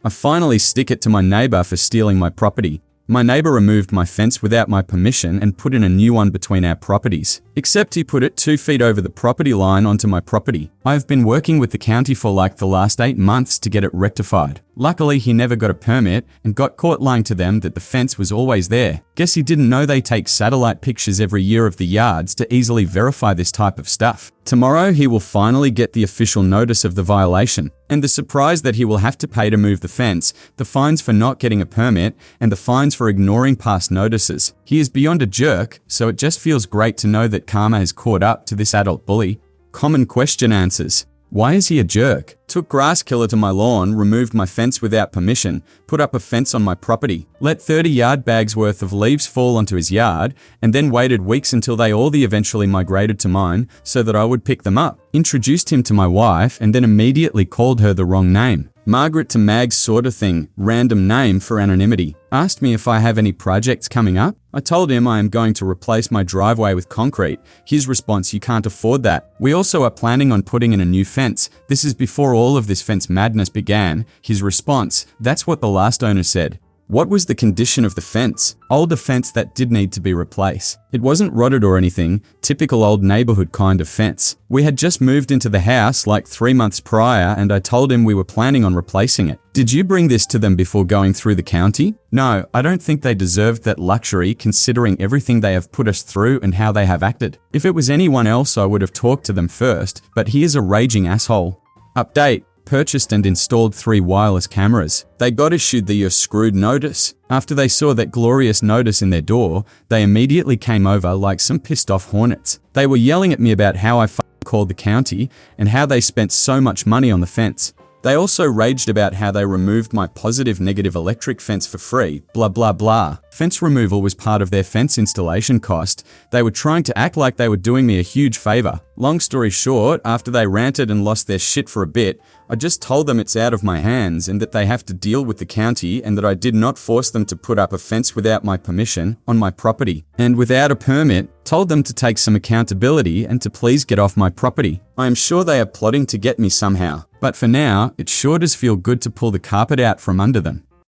I finally stick it to my neighbor for stealing my property. My neighbor removed my fence without my permission and put in a new one between our properties. Except he put it 2 feet over the property line onto my property. I have been working with the county for like the last 8 months to get it rectified. Luckily, he never got a permit and got caught lying to them that the fence was always there. Guess he didn't know they take satellite pictures every year of the yards to easily verify this type of stuff. Tomorrow, he will finally get the official notice of the violation, and the surprise that he will have to pay to move the fence, the fines for not getting a permit, and the fines for ignoring past notices. He is beyond a jerk, so it just feels great to know that karma has caught up to this adult bully. Common question answers. Why is he a jerk? Took grass killer to my lawn, removed my fence without permission, put up a fence on my property, let 30 yard bags worth of leaves fall onto his yard, and then waited weeks until they all eventually migrated to mine so that I would pick them up. Introduced him to my wife and then immediately called her the wrong name. Margaret to Mag sort of thing, random name for anonymity. Asked me if I have any projects coming up. I told him I am going to replace my driveway with concrete. His response, you can't afford that. We also are planning on putting in a new fence. This is before all of this fence madness began. His response, that's what the last owner said. What was the condition of the fence? Older fence that did need to be replaced. It wasn't rotted or anything, typical old neighborhood kind of fence. We had just moved into the house like 3 months prior and I told him we were planning on replacing it. Did you bring this to them before going through the county? No, I don't think they deserved that luxury considering everything they have put us through and how they have acted. If it was anyone else I would have talked to them first, but he is a raging asshole. Update. Purchased and installed 3 wireless cameras. They got issued the "you're screwed" notice. After they saw that glorious notice in their door, they immediately came over like some pissed off hornets. They were yelling at me about how I called the county and how they spent so much money on the fence. They also raged about how they removed my positive-negative electric fence for free, blah blah blah. Fence removal was part of their fence installation cost. They were trying to act like they were doing me a huge favor. Long story short, after they ranted and lost their shit for a bit, I just told them it's out of my hands and that they have to deal with the county and that I did not force them to put up a fence without my permission on my property. And without a permit, told them to take some accountability and to please get off my property. I am sure they are plotting to get me somehow. But for now, it sure does feel good to pull the carpet out from under them.